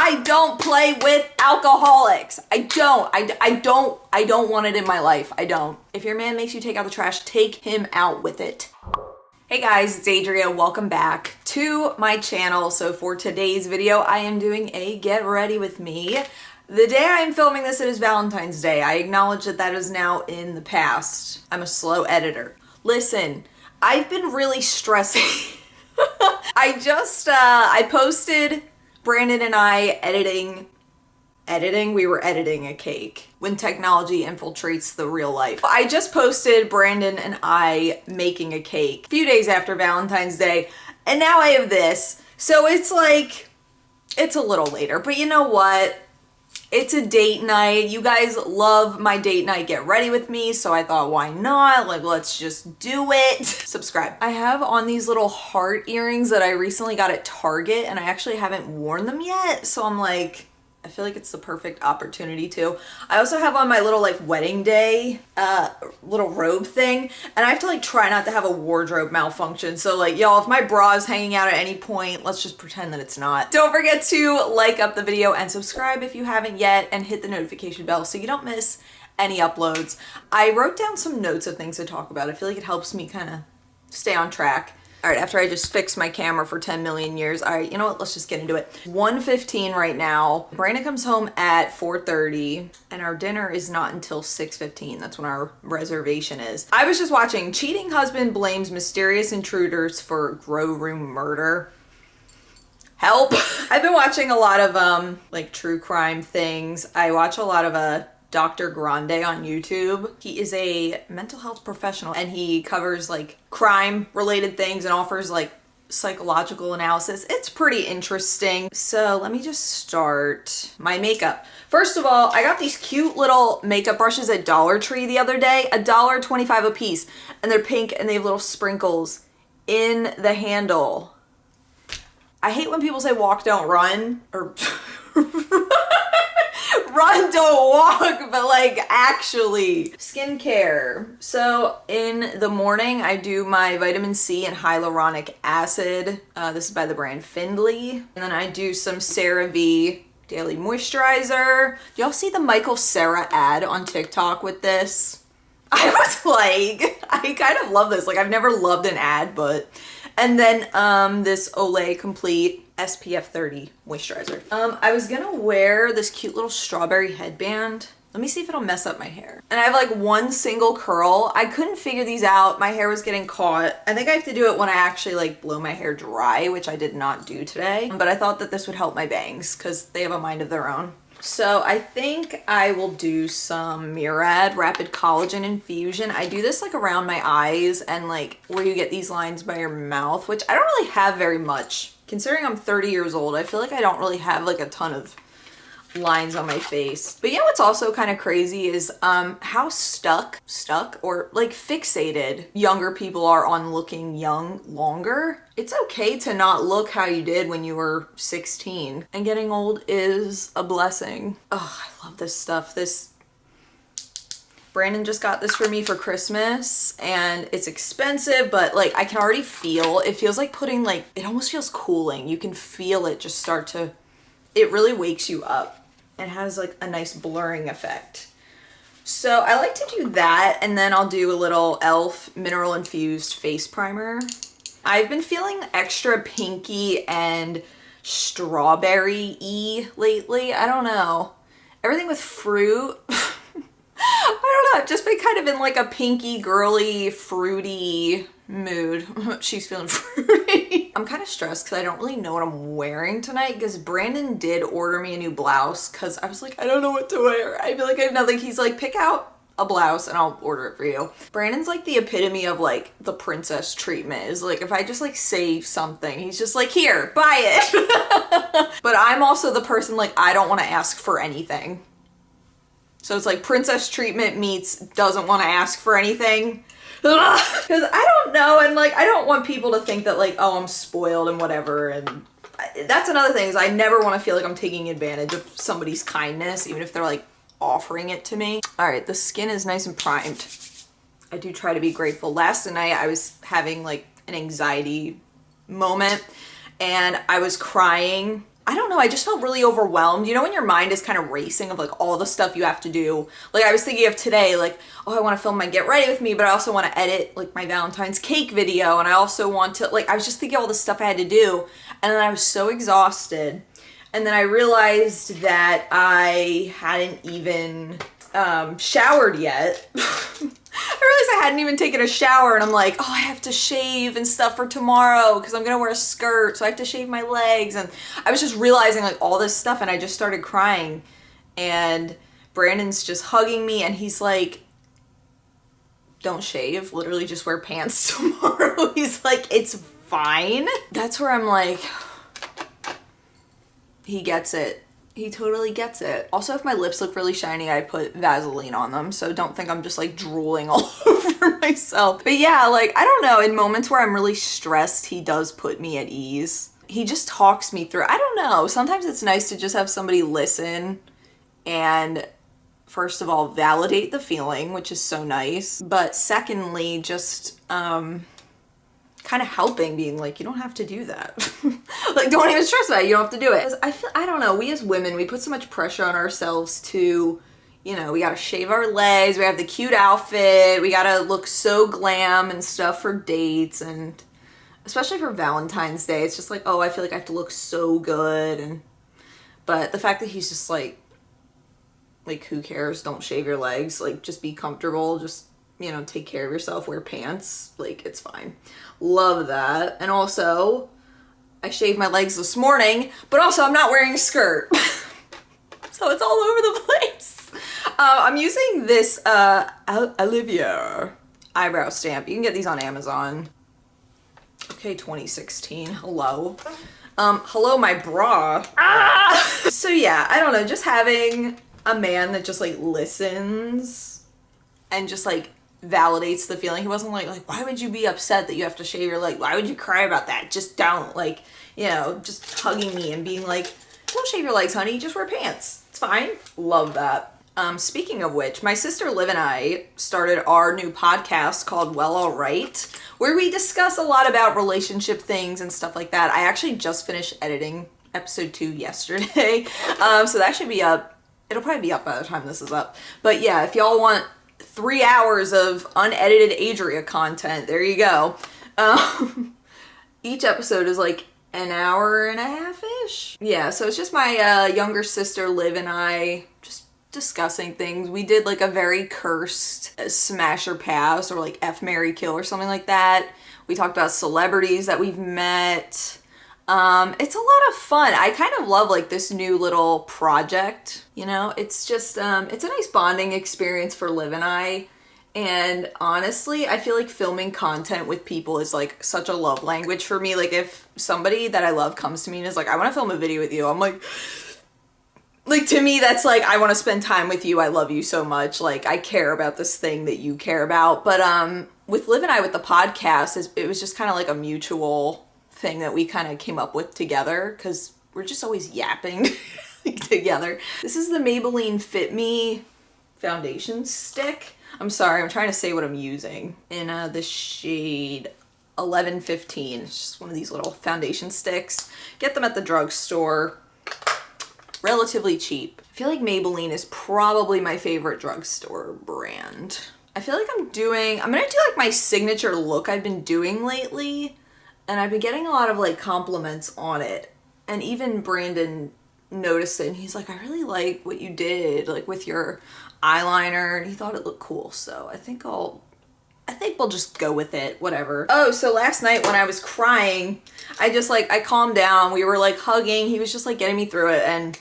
I don't play with alcoholics. I don't want it in my life. I don't. If your man makes you take out the trash, take him out with it. Hey guys, it's Adria. Welcome back to my channel. So for today's video, I am doing a get ready with me. The day I am filming this, it is Valentine's Day. I acknowledge that that is now in the past. I'm a slow editor. Listen, I've been really stressing. I posted Brandon and I editing, we were editing a cake when technology infiltrates the real life. I just posted Brandon and I making a cake a few days after Valentine's Day, and now I have this. So it's like, it's a little later, but you know what? It's a date night. You guys love my date night get ready with me, so I thought, why not? Like, let's just do it. Subscribe. I have on these little heart earrings that I recently got at Target, and I actually haven't worn them yet, so I'm like, I feel like it's the perfect opportunity to. I also have on my little like wedding day little robe thing, and I have to like try not to have a wardrobe malfunction. So like, y'all, if my bra is hanging out at any point, let's just pretend that it's not. Don't forget to like up the video and subscribe if you haven't yet, and hit the notification bell so you don't miss any uploads. I wrote down some notes of things to talk about. I feel like it helps me kind of stay on track. All right, after I just fixed my camera for 10 million years, all right, you know what, let's just get into it. 1:15 right now. Brandon comes home at 4:30, and our dinner is not until 6:15. That's when our reservation is. I was just watching Cheating Husband Blames Mysterious Intruders for Grow Room Murder. Help. I've been watching a lot of like true crime things. I watch a lot of Dr. Grande on YouTube. He is a mental health professional, and he covers like crime related things and offers like psychological analysis. It's pretty interesting. So let me just start my makeup. First of all, I got these cute little makeup brushes at Dollar Tree the other day, $1.25 a piece, and they're pink and they have little sprinkles in the handle. I hate when people say walk, don't run, or run, don't walk, but like actually. Skincare. So in the morning, I do my vitamin C and hyaluronic acid. This is by the brand Findlay. And then I do some CeraVe daily moisturizer. Do y'all see the Michael Cera ad on TikTok with this? I was like, I kind of love this. Like, I've never loved an ad, but. And then this Olay Complete SPF 30 moisturizer. I was gonna wear this cute little strawberry headband. Let me see if it'll mess up my hair. And I have like one single curl. I couldn't figure these out. My hair was getting caught. I think I have to do it when I actually like blow my hair dry, which I did not do today. But I thought that this would help my bangs because they have a mind of their own. So I think I will do some Murad Rapid Collagen Infusion. I do this like around my eyes and like where you get these lines by your mouth, which I don't really have very much. Considering I'm 30 years old, I feel like I don't really have like a ton of lines on my face. But you know what's also kind of crazy is how stuck or like fixated younger people are on looking young longer. It's okay to not look how you did when you were 16, and getting old is a blessing. Oh, I love this stuff. Brandon just got this for me for Christmas, and it's expensive, but like I can already feel, it feels like putting like, it almost feels cooling. You can feel it just start to, it really wakes you up and has like a nice blurring effect. So I like to do that, and then I'll do a little e.l.f. mineral infused face primer. I've been feeling extra pinky and strawberry-y lately. I don't know. Everything with fruit. I don't know. I've just been kind of in like a pinky, girly, fruity mood. She's feeling fruity. I'm kind of stressed because I don't really know what I'm wearing tonight, because Brandon did order me a new blouse because I was like, I don't know what to wear. I feel like I have nothing. He's like, pick out a blouse and I'll order it for you. Brandon's like the epitome of like the princess treatment. Is like, if I just like say something, he's just like, here, buy it. But I'm also the person like, I don't want to ask for anything. So it's like princess treatment meets doesn't want to ask for anything. Because I don't know, and like I don't want people to think that like, oh, I'm spoiled and whatever. And that's another thing, is I never want to feel like I'm taking advantage of somebody's kindness, even if they're like offering it to me. All right, the skin is nice and primed. I do try to be grateful. Last night I was having like an anxiety moment, and I was crying. I don't know, I just felt really overwhelmed. You know when your mind is kind of racing of like all the stuff you have to do? Like I was thinking of today, like, oh, I want to film my get ready with me, but I also want to edit like my Valentine's cake video, and I also want to, like, I was just thinking all the stuff I had to do, and then I was so exhausted. And then I realized that I hadn't even showered yet. I realized I hadn't even taken a shower, and I'm like, oh, I have to shave and stuff for tomorrow because I'm gonna wear a skirt, so I have to shave my legs. And I was just realizing like all this stuff, and I just started crying. And Brandon's just hugging me, and he's like, don't shave, literally just wear pants tomorrow. He's like, it's fine. That's where I'm like, he gets it. He totally gets it. Also, if my lips look really shiny, I put Vaseline on them, so don't think I'm just like drooling all over myself. But yeah, like, I don't know, in moments where I'm really stressed, he does put me at ease. He just talks me through. I don't know, sometimes it's nice to just have somebody listen and, first of all, validate the feeling, which is so nice. But secondly, just kind of helping, being like, you don't have to do that. Like, don't even stress about it, you don't have to do it. 'Cause I don't know, we as women, we put so much pressure on ourselves to, you know, we gotta shave our legs, we have the cute outfit, we gotta look so glam and stuff for dates, and especially for Valentine's Day, it's just like, oh, I feel like I have to look so good. And but the fact that he's just like, who cares, don't shave your legs, like, just be comfortable, just, you know, take care of yourself, wear pants, like, it's fine. Love that. And also, I shaved my legs this morning, but also I'm not wearing a skirt. So it's all over the place. I'm using this Olivia eyebrow stamp. You can get these on Amazon. Okay, 2016, hello. Hello, my bra. Ah! So yeah, I don't know, just having a man that just like listens and just like validates the feeling. He wasn't like, why would you be upset that you have to shave your leg? Why would you cry about that? Just don't. Like, you know, just hugging me and being like, don't shave your legs, honey, just wear pants. It's fine. Love that. Speaking of which, my sister Liv and I started our new podcast called Well Alright, where we discuss a lot about relationship things and stuff like that. I actually just finished editing episode 2 yesterday. So that should be up. It'll probably be up by the time this is up. But yeah, if y'all want 3 hours of unedited Adria content, there you go. Each episode is like an hour and a half-ish. Yeah, so it's just my younger sister Liv and I just discussing things. We did like a very cursed smash or pass, or like F, marry, kill, or something like that. We talked about celebrities that we've met. It's a lot of fun. I kind of love like this new little project, you know, it's just, it's a nice bonding experience for Liv and I. And honestly, I feel like filming content with people is like such a love language for me. Like if somebody that I love comes to me and is like, I want to film a video with you, I'm like to me, that's like, I want to spend time with you. I love you so much. Like I care about this thing that you care about. But, with Liv and I, with the podcast, it was just kind of like a mutual thing that we kind of came up with together, because we're just always yapping together. This is the Maybelline Fit Me foundation stick. I'm sorry, I'm trying to say what I'm using. In the shade 1115. It's just one of these little foundation sticks. Get them at the drugstore. Relatively cheap. I feel like Maybelline is probably my favorite drugstore brand. I feel like I'm gonna do like my signature look I've been doing lately. And I've been getting a lot of like compliments on it. And even Brandon noticed it, and he's like, I really like what you did, like with your eyeliner, and he thought it looked cool. So I think we'll just go with it, whatever. Oh, so last night when I was crying, I calmed down. We were like hugging. He was just like getting me through it. And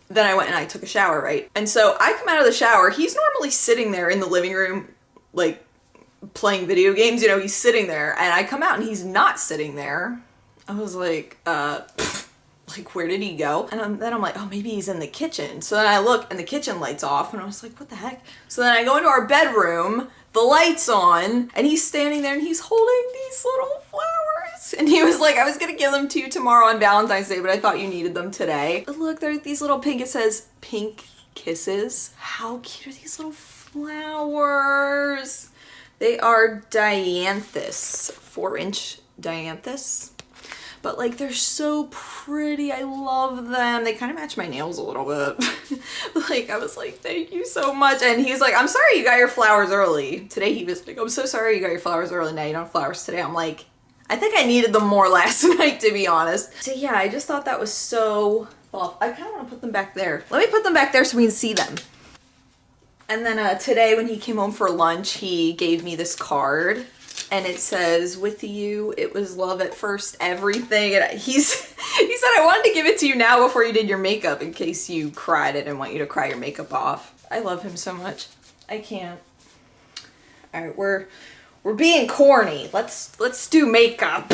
then I went and I took a shower, right? And so I come out of the shower. He's normally sitting there in the living room, like playing video games, you know, he's sitting there, and I come out and he's not sitting there. I was like, like, where did he go? And then I'm like, oh, maybe he's in the kitchen. So then I look and the kitchen light's off, and I was like, what the heck? So then I go into our bedroom, the light's on, and he's standing there and he's holding these little flowers. And he was like, I was gonna give them to you tomorrow on Valentine's Day, but I thought you needed them today. But look, there's these little pink, it says pink kisses. How cute are these little flowers? They are dianthus, 4-inch dianthus. but like they're so pretty. I love them. They kind of match my nails a little bit. Like I was like, thank you so much. And he was like, I'm sorry you got your flowers early. Today he was like, I'm so sorry you got your flowers early. Now you don't have flowers today. I'm like, I think I needed them more last night, to be honest. So yeah, I just thought that was so thoughtful. I kind of want to put them back there. Let me put them back there so we can see them. And then today when he came home for lunch, he gave me this card and it says, with you, it was love at first, everything. And he said, I wanted to give it to you now before you did your makeup in case you cried. I didn't want you to cry your makeup off. I love him so much. I can't. All right, we're being corny. Let's do makeup.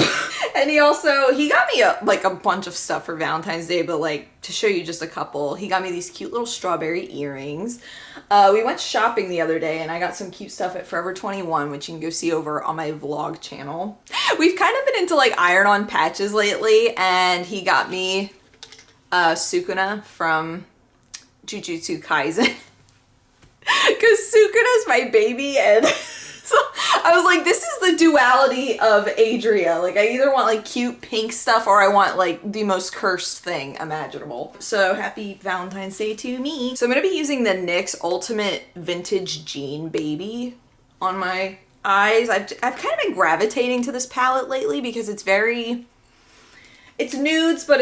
And he got me a bunch of stuff for Valentine's Day, but like to show you just a couple, he got me these cute little strawberry earrings. We went shopping the other day and I got some cute stuff at Forever 21, which you can go see over on my vlog channel. We've kind of been into like iron-on patches lately, and he got me Sukuna from Jujutsu Kaisen. Because Sukuna's my baby, and so I was like, this is the duality of Adria. Like I either want like cute pink stuff or I want like the most cursed thing imaginable. So happy Valentine's Day to me. So I'm gonna be using the NYX Ultimate Vintage Jean Baby on my eyes. I've kind of been gravitating to this palette lately because it's nudes, but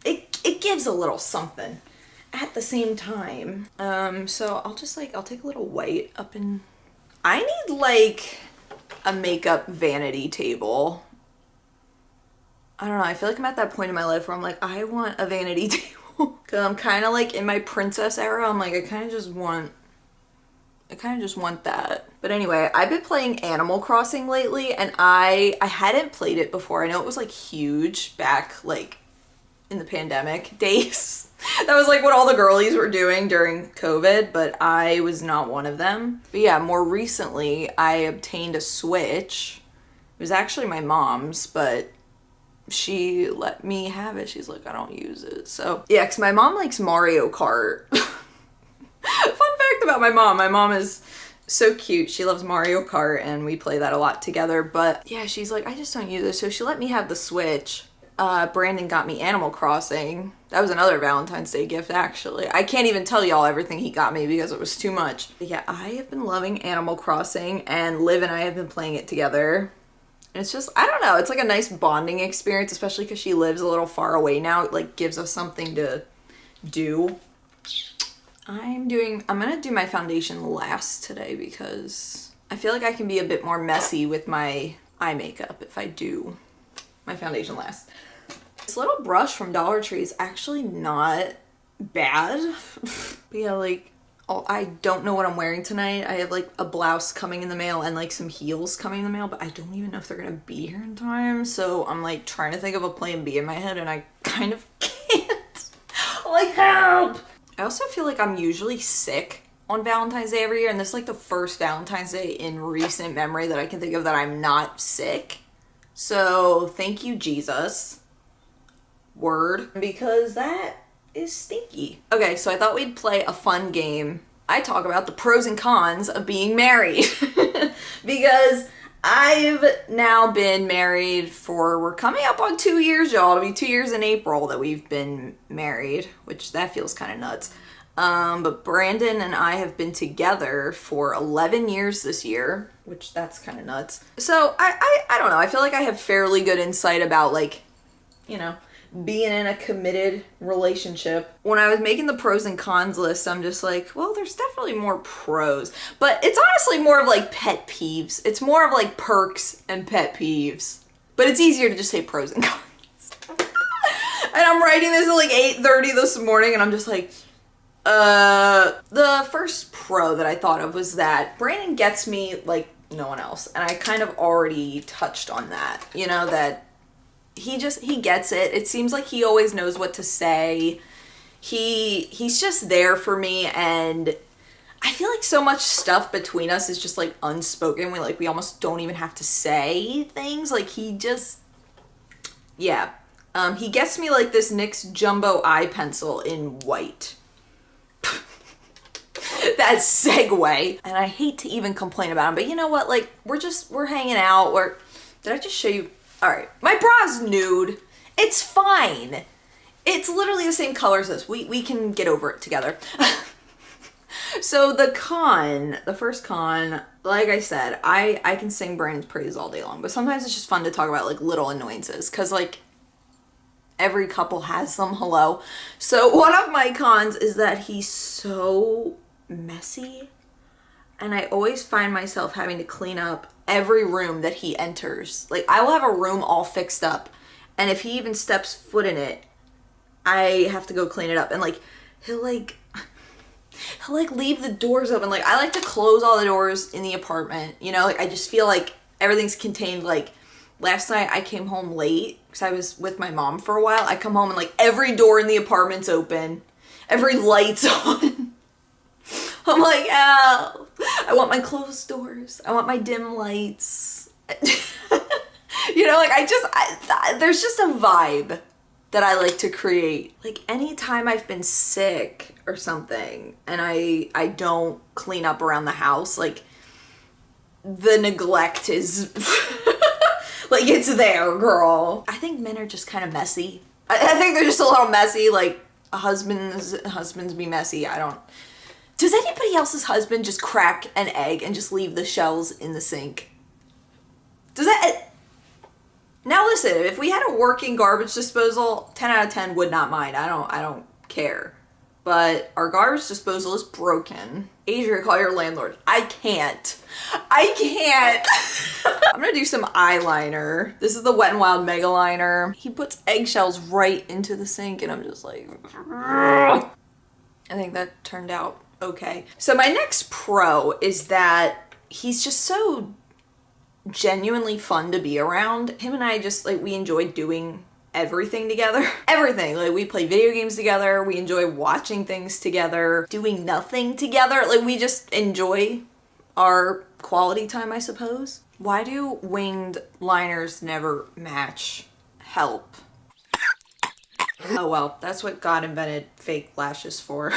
it gives a little something at the same time. So I'll take a little white up in. I need like a makeup vanity table. I don't know, I feel like I'm at that point in my life where I'm like, I want a vanity table. Cause I'm kind of like in my princess era. I'm like, I kind of just want that. But anyway, I've been playing Animal Crossing lately, and I hadn't played it before. I know it was like huge back like in the pandemic days. That was like what all the girlies were doing during COVID, but I was not one of them. But yeah, more recently I obtained a Switch. It was actually my mom's, but she let me have it. She's like, I don't use it. So yeah, cause my mom likes Mario Kart. Fun fact about my mom is so cute. She loves Mario Kart and we play that a lot together. But yeah, she's like, I just don't use it. So she let me have the Switch. Brandon got me Animal Crossing. That was another Valentine's Day gift, actually. I can't even tell y'all everything he got me because it was too much. But yeah, I have been loving Animal Crossing, and Liv and I have been playing it together. And it's just, I don't know, it's like a nice bonding experience, especially because she lives a little far away now. It like gives us something to do. I'm gonna do my foundation last today because I feel like I can be a bit more messy with my eye makeup if I do my foundation last. This little brush from Dollar Tree is actually not bad. But yeah, like, I don't know what I'm wearing tonight. I have like a blouse coming in the mail and like some heels coming in the mail, but I don't even know if they're gonna be here in time. So I'm like trying to think of a plan B in my head and I kind of can't. I'm like, help! I also feel like I'm usually sick on Valentine's Day every year, and this is like the first Valentine's Day in recent memory that I can think of that I'm not sick. So thank you, Jesus. Word. Because that is stinky. Okay, so I thought we'd play a fun game. I talk about the pros and cons of being married. Because I've now been married we're coming up on 2 years, y'all. It'll be 2 years in April that we've been married, which that feels kind of nuts. But Brandon and I have been together for 11 years this year, which that's kind of nuts. So I don't know. I feel like I have fairly good insight about like, you know, being in a committed relationship. When I was making the pros and cons list, I'm just like, well, there's definitely more pros, but it's honestly more of like pet peeves. It's more of like perks and pet peeves, but it's easier to just say pros and cons. And I'm writing this at like 8:30 this morning and I'm just like, the first pro that I thought of was that Brandon gets me like no one else. And I kind of already touched on that, you know, that he gets it. It seems like he always knows what to say. He's just there for me, and I feel like so much stuff between us is just like unspoken. We almost don't even have to say things. Like he gets me like this NYX Jumbo eye pencil in white. That segue. And I hate to even complain about him, but you know what? Like we're hanging out. Did I just show you? All right, my bra's nude. It's fine. It's literally the same color as this. We can get over it together. So the first con, like I said, I can sing Brandon's praise all day long, but sometimes it's just fun to talk about like little annoyances, because like every couple has them, hello. So one of my cons is that he's so messy, and I always find myself having to clean up every room that he enters. Like, I will have a room all fixed up, and if he even steps foot in it, I have to go clean it up. And like he'll leave the doors open. Like, I like to close all the doors in the apartment, you know? Like, I just feel like everything's contained. Like, last night I came home late because I was with my mom for a while. I come home and like every door in the apartment's open, every light's on. I'm like, oh, I want my closed doors. I want my dim lights. You know, like there's just a vibe that I like to create. Like, anytime I've been sick or something and I don't clean up around the house, like, the neglect is like, it's there, girl. I think men are just kind of messy. I think they're just a little messy. Like, husbands be messy. Does anybody else's husband just crack an egg and just leave the shells in the sink? Now listen, if we had a working garbage disposal, 10 out of 10 would not mind. I don't care. But our garbage disposal is broken. Adria, call your landlord. I can't. I'm gonna do some eyeliner. This is the Wet n Wild Mega Liner. He puts eggshells right into the sink, and I'm just like, I think that turned out okay. So my next pro is that he's just so genuinely fun to be around. Him and I just, like, we enjoy doing everything together. Everything. Like, we play video games together. We enjoy watching things together. Doing nothing together. Like, we just enjoy our quality time, I suppose. Why do winged liners never match? Help. Oh well, that's what God invented fake lashes for.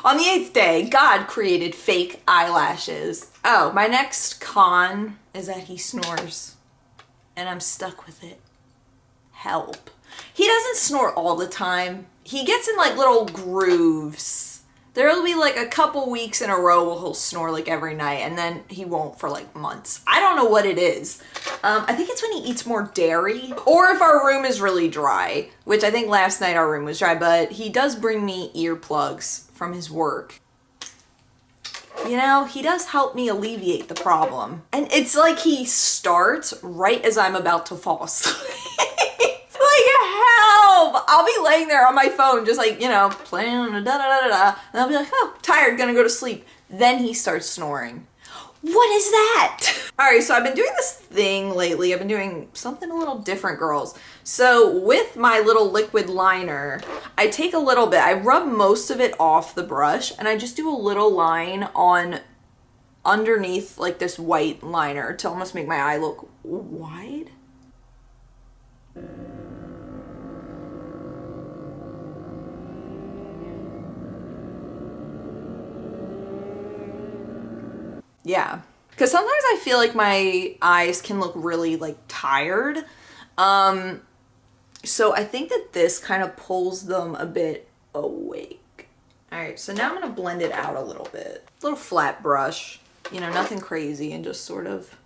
On the 8th day, God created fake eyelashes. Oh, my next con is that he snores, and I'm stuck with it. Help. He doesn't snore all the time. He gets in like little grooves. There'll be like a couple weeks in a row where he'll snore like every night, and then he won't for like months. I don't know what it is. I think it's when he eats more dairy, or if our room is really dry, which I think last night our room was dry, but he does bring me earplugs from his work. You know, he does help me alleviate the problem. And it's like he starts right as I'm about to fall asleep. Like, help! I'll be laying there on my phone just like, you know, playing da-da-da-da-da, and I'll be like, oh, tired, gonna go to sleep. Then he starts snoring. What is that? All right, so I've been doing this thing lately. I've been doing something a little different, girls. So with my little liquid liner, I take a little bit, I rub most of it off the brush, and I just do a little line on underneath like this white liner to almost make my eye look wide. Yeah, because sometimes I feel like my eyes can look really like tired. So I think that this kind of pulls them a bit awake. All right, so now I'm gonna blend it out a little bit. A little flat brush, you know, nothing crazy, and just sort of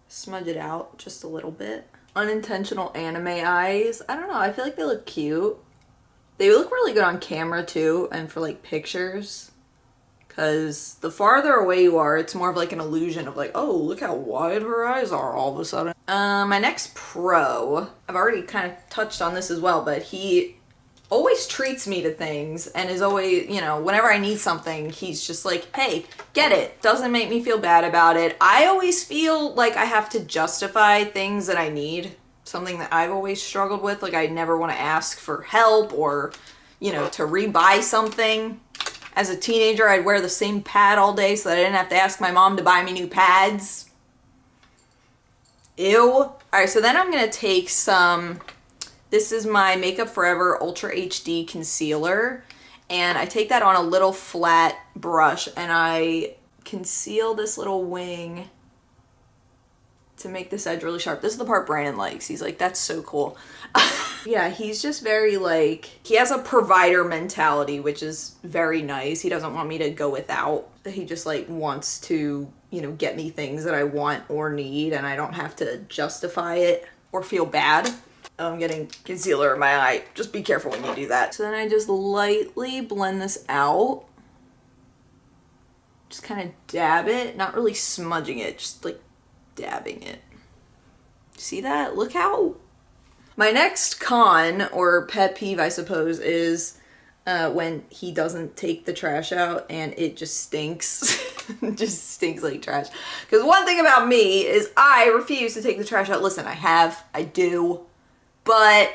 smudge it out just a little bit. Unintentional anime eyes. I don't know, I feel like they look cute. They look really good on camera too, and for like pictures. Because the farther away you are, it's more of like an illusion of like, oh, look how wide her eyes are all of a sudden. My next pro, I've already kind of touched on this as well, but he always treats me to things and is always, you know, whenever I need something, he's just like, hey, get it. Doesn't make me feel bad about it. I always feel like I have to justify things that I need. Something that I've always struggled with. Like, I never want to ask for help or, you know, to rebuy something. As a teenager, I'd wear the same pad all day so that I didn't have to ask my mom to buy me new pads. Ew. All right, so then I'm going to take some, this is my Makeup Forever Ultra HD Concealer. And I take that on a little flat brush and I conceal this little wing to make this edge really sharp. This is the part Brandon likes. He's like, that's so cool. Yeah, he's just very like, he has a provider mentality, which is very nice. He doesn't want me to go without. He just like wants to, you know, get me things that I want or need, and I don't have to justify it or feel bad. Oh, I'm getting concealer in my eye. Just be careful when you do that. So then I just lightly blend this out. Just kind of dab it, not really smudging it, just like dabbing it. See that? Look how... My next con, or pet peeve, I suppose, is when he doesn't take the trash out and it just stinks. It just stinks like trash. Because one thing about me is I refuse to take the trash out. Listen, I do, but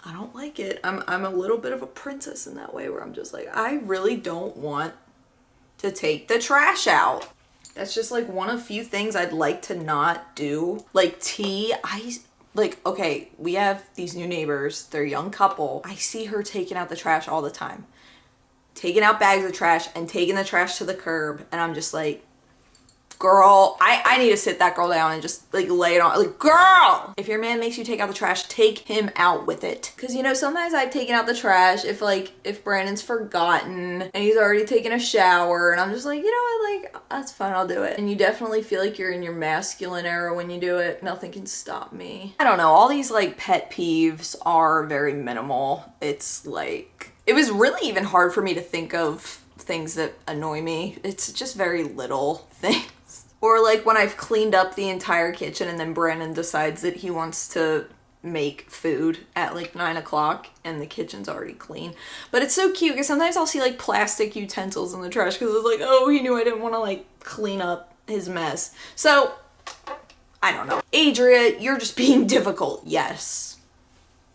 I don't like it. I'm a little bit of a princess in that way, where I'm just like, I really don't want to take the trash out. That's just like one of few things I'd like to not do. Like tea, like, okay, we have these new neighbors, they're a young couple. I see her taking out the trash all the time. Taking out bags of trash and taking the trash to the curb. And I'm just like, girl, I need to sit that girl down and just like lay it on. Like, girl, if your man makes you take out the trash, take him out with it. Cause you know, sometimes I've taken out the trash if Brandon's forgotten and he's already taken a shower, and I'm just like, you know what, like, that's fine, I'll do it. And you definitely feel like you're in your masculine era when you do it. Nothing can stop me. I don't know, all these like pet peeves are very minimal. It's like, it was really even hard for me to think of things that annoy me. It's just very little things. Or like when I've cleaned up the entire kitchen and then Brandon decides that he wants to make food at like 9 o'clock and the kitchen's already clean. But it's so cute because sometimes I'll see like plastic utensils in the trash because it's like, oh, he knew I didn't want to like clean up his mess. So, I don't know. Adria, you're just being difficult. Yes.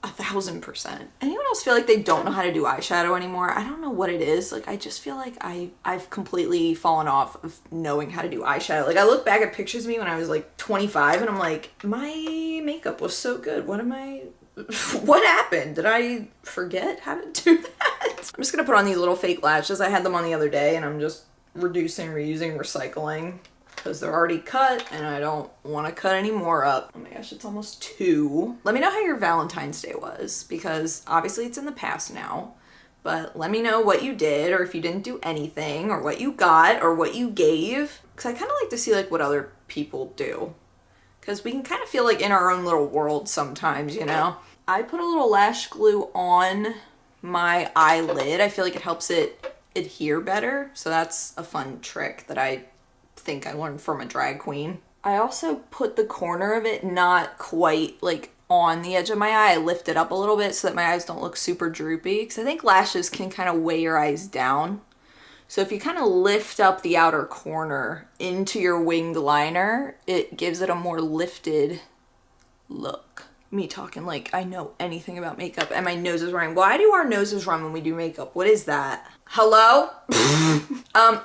1000%. Anyone else feel like they don't know how to do eyeshadow anymore? I don't know what it is. Like, I just feel like I've completely fallen off of knowing how to do eyeshadow. Like, I look back at pictures of me when I was like 25 and I'm like, my makeup was so good. What happened? Did I forget how to do that? I'm just gonna put on these little fake lashes. I had them on the other day and I'm just reducing, reusing, recycling. Because they're already cut and I don't want to cut any more up. Oh my gosh, it's almost 2. Let me know how your Valentine's Day was, because obviously it's in the past now, but let me know what you did, or if you didn't do anything, or what you got, or what you gave. Because I kind of like to see like what other people do, because we can kind of feel like in our own little world sometimes, you know? I put a little lash glue on my eyelid. I feel like it helps it adhere better, so that's a fun trick that I think I learned from a drag queen. I also put the corner of it not quite like on the edge of my eye. I lift it up a little bit so that my eyes don't look super droopy, because I think lashes can kind of weigh your eyes down. So if you kind of lift up the outer corner into your winged liner, it gives it a more lifted look. Me talking like I know anything about makeup, and my nose is running. Why do our noses run when we do makeup? What is that? Hello?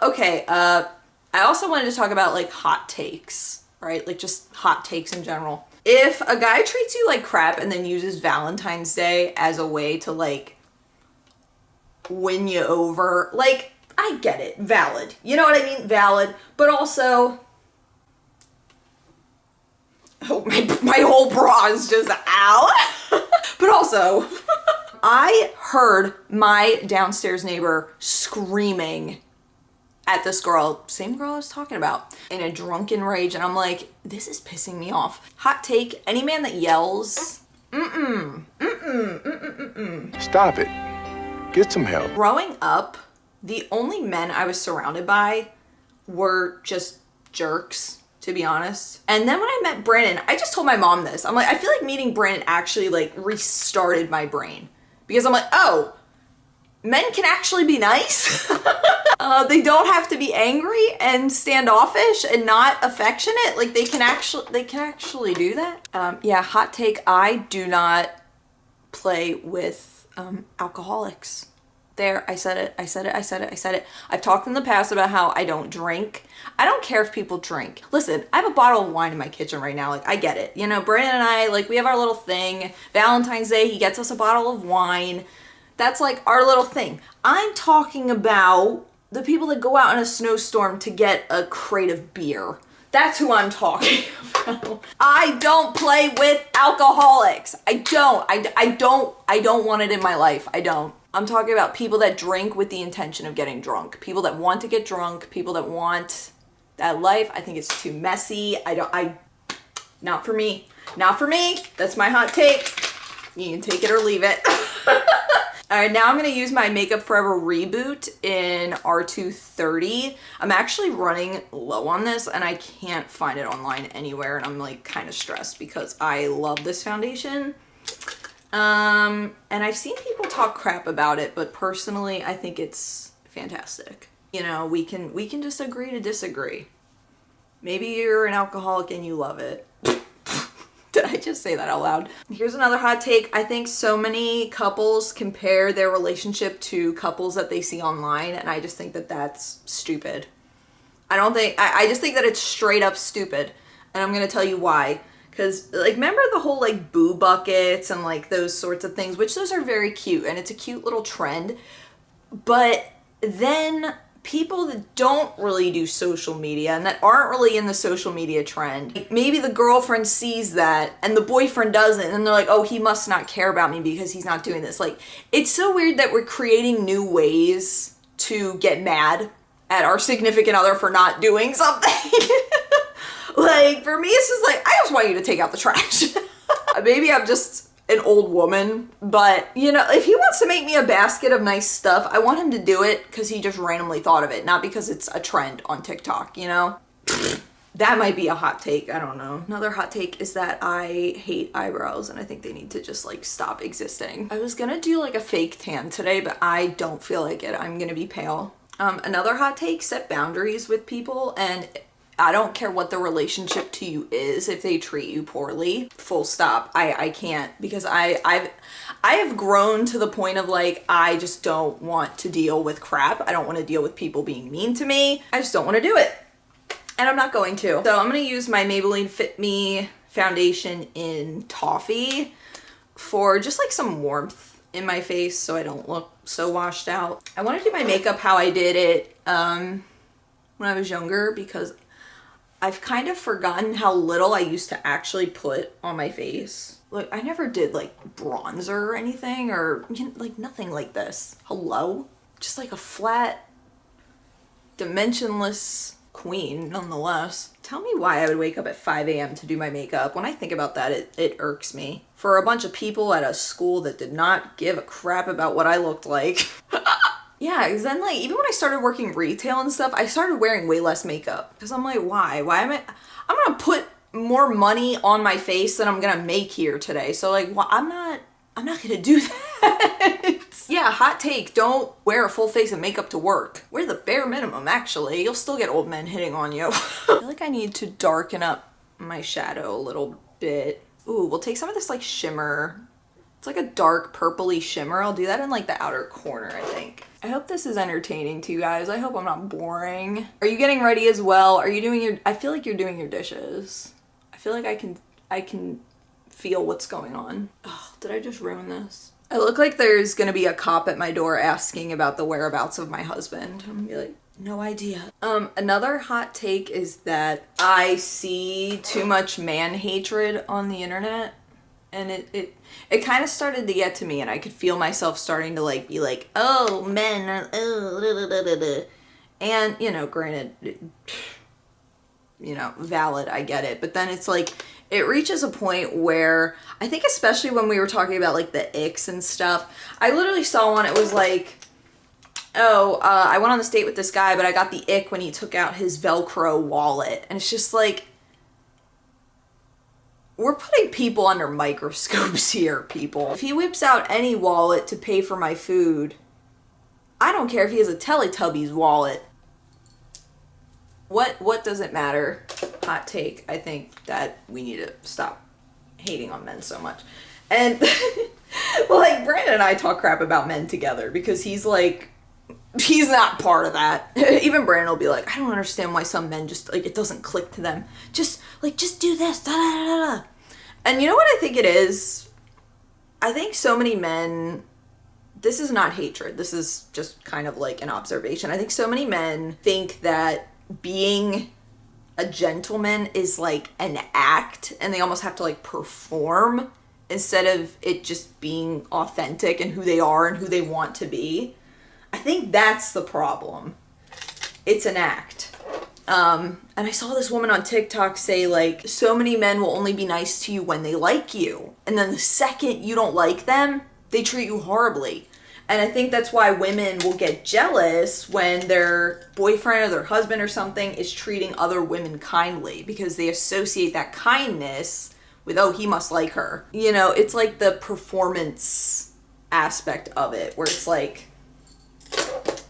Okay, I also wanted to talk about like hot takes, right? Like just hot takes in general. If a guy treats you like crap and then uses Valentine's Day as a way to like win you over, like, I get it, valid. You know what I mean? Valid. But also, oh, my whole bra is just out. But also, I heard my downstairs neighbor screaming at this girl, same girl I was talking about, in a drunken rage, and I'm like, this is pissing me off. Hot take, any man that yells, Stop it. Get some help. Growing up, the only men I was surrounded by were just jerks, to be honest. And then when I met Brandon, I just told my mom this. I'm like, I feel like meeting Brandon actually like restarted my brain. Because I'm like, oh, men can actually be nice. They don't have to be angry and standoffish and not affectionate. Like they can actually do that. Yeah, hot take. I do not play with alcoholics. There, I said it. I've talked in the past about how I don't drink. I don't care if people drink. Listen, I have a bottle of wine in my kitchen right now. Like, I get it. You know, Brandon and I, like, we have our little thing. Valentine's Day, he gets us a bottle of wine. That's like our little thing. I'm talking about the people that go out in a snowstorm to get a crate of beer. That's who I'm talking about. I don't play with alcoholics. I don't want it in my life. I don't. I'm talking about people that drink with the intention of getting drunk. People that want to get drunk. People that want that life. I think it's too messy. Not for me. Not for me. That's my hot take. You can take it or leave it. All right, now I'm gonna use my Makeup Forever Reboot in R230. I'm actually running low on this and I can't find it online anywhere, and I'm like kind of stressed because I love this foundation. And I've seen people talk crap about it, but personally I think it's fantastic. You know, we can just agree to disagree. Maybe you're an alcoholic and you love it. Did I just say that out loud? Here's another hot take. I think so many couples compare their relationship to couples that they see online, and I just think that that's stupid. I just think that it's straight up stupid, and I'm gonna tell you why. Because, like, remember the whole, like, boo buckets and, like, those sorts of things, which those are very cute, and it's a cute little trend, but then people that don't really do social media and that aren't really in the social media trend, maybe the girlfriend sees that and the boyfriend doesn't, and they're like, oh, he must not care about me because he's not doing this. Like, it's so weird that we're creating new ways to get mad at our significant other for not doing something. Like, for me, it's just like, I just want you to take out the trash. Maybe I'm just an old woman, but you know, if he wants to make me a basket of nice stuff, I want him to do it because he just randomly thought of it, not because it's a trend on TikTok, you know? That might be a hot take, I don't know. Another hot take is that I hate eyebrows and I think they need to just like stop existing. I was gonna do like a fake tan today, but I don't feel like it. I'm gonna be pale. Another hot take, set boundaries with people, and I don't care what the relationship to you is if they treat you poorly. Full stop. I can't, because I have grown to the point of like, I just don't want to deal with crap. I don't want to deal with people being mean to me. I just don't want to do it. And I'm not going to. So I'm going to use my Maybelline Fit Me foundation in Toffee for just like some warmth in my face so I don't look so washed out. I want to do my makeup how I did it when I was younger, because I've kind of forgotten how little I used to actually put on my face. Like, I never did like bronzer or anything, or like nothing like this. Hello? Just like a flat, dimensionless queen nonetheless. Tell me why I would wake up at 5 a.m. to do my makeup. When I think about that, it irks me. For a bunch of people at a school that did not give a crap about what I looked like. Yeah, because then like, even when I started working retail and stuff, I started wearing way less makeup. Because I'm like, why? I'm gonna put more money on my face than I'm gonna make here today. So like, well, I'm not gonna do that. Yeah, hot take, don't wear a full face of makeup to work. Wear the bare minimum, actually. You'll still get old men hitting on you. I feel like I need to darken up my shadow a little bit. Ooh, we'll take some of this like shimmer. It's like a dark purpley shimmer. I'll do that in like the outer corner, I think. I hope this is entertaining to you guys. I hope I'm not boring. Are you getting ready as well? Are you doing your, I feel like you're doing your dishes. I feel like I can feel what's going on. Oh, did I just ruin this? I look like there's gonna be a cop at my door asking about the whereabouts of my husband. I'm gonna be like, no idea. Another hot take is that I see too much man hatred on the internet. And it kind of started to get to me, and I could feel myself starting to like be like, oh, men are, oh, da, da, da, da. And, you know, granted, you know, valid, I get it. But then it's like, it reaches a point where, I think especially when we were talking about like the icks and stuff, I literally saw one, it was like, oh, I went on this date with this guy, but I got the ick when he took out his Velcro wallet. And it's just like, we're putting people under microscopes here, people. If he whips out any wallet to pay for my food, I don't care if he has a Teletubbies wallet. What does it matter? Hot take. I think that we need to stop hating on men so much. And, well, like, Brandon and I talk crap about men together because he's like, he's not part of that. Even Brandon will be like, I don't understand why some men just, like, it doesn't click to them. Just do this, da da da da. And you know what I think it is? I think so many men, this is not hatred, this is just kind of like an observation. I think so many men think that being a gentleman is like an act and they almost have to like perform instead of it just being authentic and who they are and who they want to be. I think that's the problem. It's an act. And I saw this woman on TikTok say like, so many men will only be nice to you when they like you. And then the second you don't like them, they treat you horribly. And I think that's why women will get jealous when their boyfriend or their husband or something is treating other women kindly, because they associate that kindness with, oh, he must like her. You know, it's like the performance aspect of it, where it's like,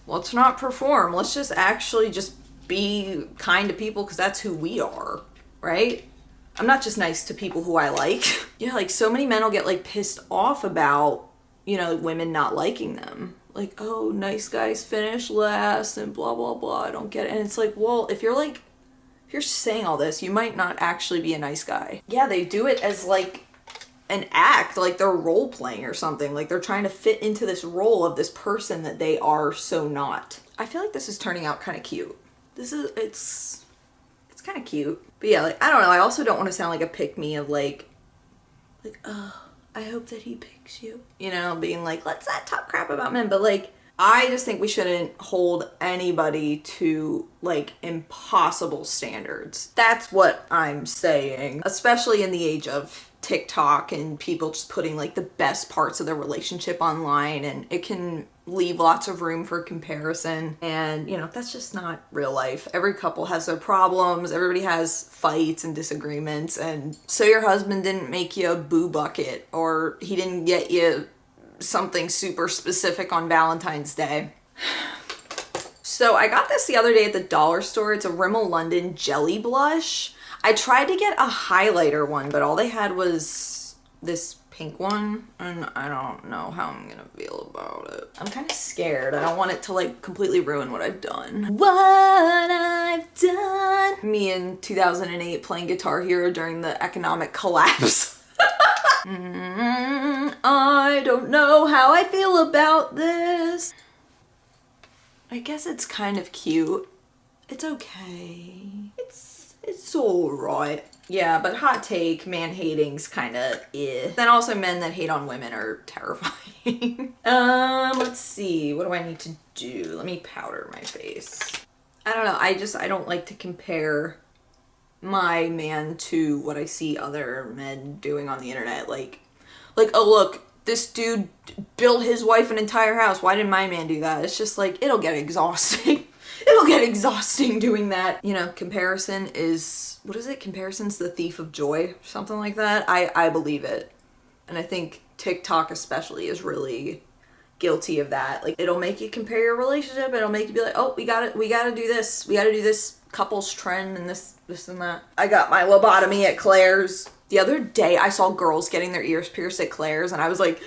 let's not perform. Let's just actually just be kind to people because that's who we are, right? I'm not just nice to people who I like. Yeah, like so many men will get like pissed off about, you know, women not liking them. Like, oh, nice guys finish last and blah, blah, blah. I don't get it. And it's like, well, if you're saying all this, you might not actually be a nice guy. Yeah, they do it as like an act, like they're role playing or something. Like they're trying to fit into this role of this person that they are so not. I feel like this is turning out kind of cute. It's kind of cute. But yeah, like, I don't know. I also don't want to sound like a pick-me of like, oh, I hope that he picks you. You know, being like, let's not talk crap about men. But like, I just think we shouldn't hold anybody to like impossible standards. That's what I'm saying. Especially in the age of TikTok and people just putting like the best parts of their relationship online, and it can leave lots of room for comparison. And you know, that's just not real life. Every couple has their problems. Everybody has fights and disagreements. And so your husband didn't make you a boo bucket, or he didn't get you something super specific on Valentine's Day. So I got this the other day at the dollar store. It's a Rimmel London Jelly Blush. I tried to get a highlighter one, but all they had was this pink one, and I don't know how I'm gonna feel about it. I'm kind of scared. I don't want it to like completely ruin what I've done. What I've done. Me in 2008 playing Guitar Hero during the economic collapse. I don't know how I feel about this. I guess it's kind of cute. It's okay. It's alright. Yeah, but hot take, man hating's kinda Then also men that hate on women are terrifying. Let's see, what do I need to do? Let me powder my face. I don't know, I don't like to compare my man to what I see other men doing on the internet. Like, oh look, this dude built his wife an entire house. Why didn't my man do that? It's just like, it'll get exhausting. It'll get exhausting doing that. You know, comparison is, what is it? Comparison's the thief of joy, something like that. I believe it. And I think TikTok especially is really guilty of that. Like, it'll make you compare your relationship. It'll make you be like, oh, we gotta do this. We gotta do this couples trend and this and that. I got my lobotomy at Claire's. The other day I saw girls getting their ears pierced at Claire's, and I was like,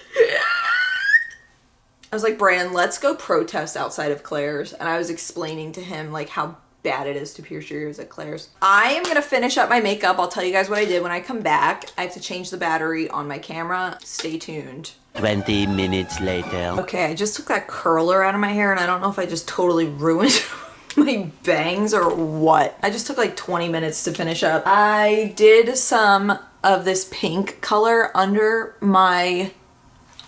Brandon, let's go protest outside of Claire's. And I was explaining to him like how bad it is to pierce your ears at Claire's. I am gonna finish up my makeup. I'll tell you guys what I did when I come back. I have to change the battery on my camera. Stay tuned. 20 minutes later. Okay, I just took that curler out of my hair, and I don't know if I just totally ruined my bangs or what. I just took like 20 minutes to finish up. I did some of this pink color under my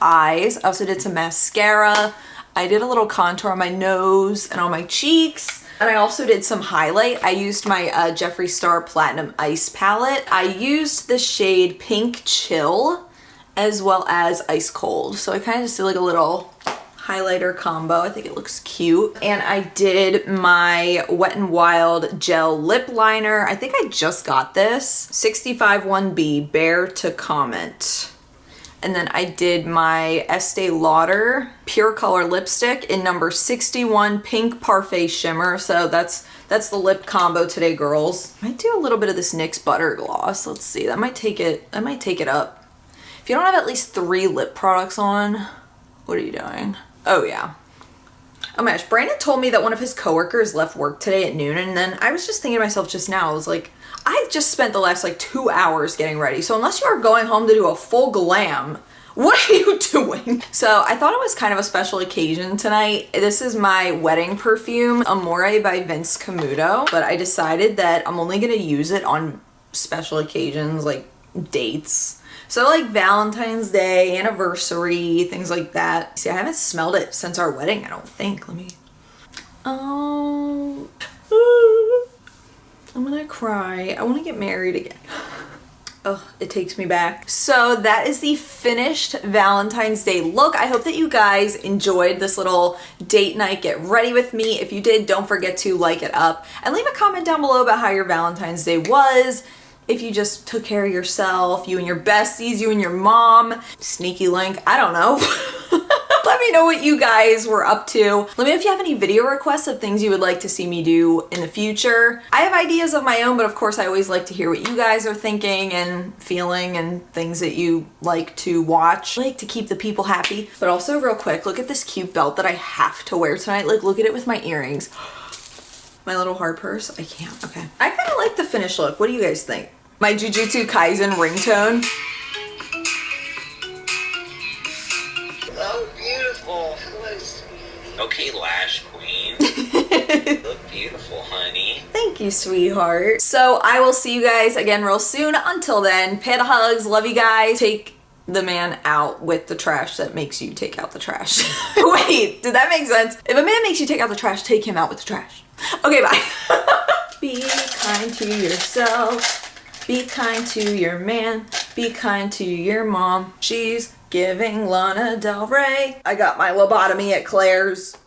eyes. I also did some mascara. I did a little contour on my nose and on my cheeks. And I also did some highlight. I used my Jeffree Star Platinum Ice palette. I used the shade Pink Chill as well as Ice Cold. So I kind of just did like a little highlighter combo. I think it looks cute. And I did my Wet n Wild gel lip liner. I think I just got this. 65 1B, Bear to Comment. And then I did my Estee Lauder Pure Color lipstick in number 61 Pink Parfait Shimmer. So that's the lip combo today, girls. I might do a little bit of this NYX Butter Gloss. Let's see, that might take it up. If you don't have at least 3 lip products on, what are you doing? Oh yeah. Oh my gosh, Brandon told me that one of his coworkers left work today at noon, and then I was just thinking to myself just now, I was like, I just spent the last like 2 hours getting ready. So unless you are going home to do a full glam, what are you doing. So I thought it was kind of a special occasion tonight. This is my wedding perfume, Amore by Vince Camuto, but I decided that I'm only gonna use it on special occasions like dates. So like Valentine's Day, anniversary, things like that. See, I haven't smelled it since our wedding, I don't think. Let me, oh, I'm gonna cry. I wanna get married again. Oh, it takes me back. So that is the finished Valentine's Day look. I hope that you guys enjoyed this little date night get ready with me. If you did, don't forget to like it up and leave a comment down below about how your Valentine's Day was. If you just took care of yourself, you and your besties, you and your mom, sneaky link, I don't know. Let me know what you guys were up to. Let me know if you have any video requests of things you would like to see me do in the future. I have ideas of my own, but of course I always like to hear what you guys are thinking and feeling and things that you like to watch. I like to keep the people happy. But also real quick, look at this cute belt that I have to wear tonight. Like, look at it with my earrings. My little heart purse, I can't, okay. I kind of like the finished look. What do you guys think? My Jujutsu Kaisen ringtone. Oh, beautiful. Okay, Lash Queen. Look beautiful, honey. Thank you, sweetheart. So I will see you guys again real soon. Until then, panda hugs, love you guys. Take the man out with the trash that makes you take out the trash. Wait, did that make sense? If a man makes you take out the trash, take him out with the trash. Okay, bye. Be kind to yourself. Be kind to your man. Be kind to your mom. She's giving Lana Del Rey. I got my lobotomy at Claire's.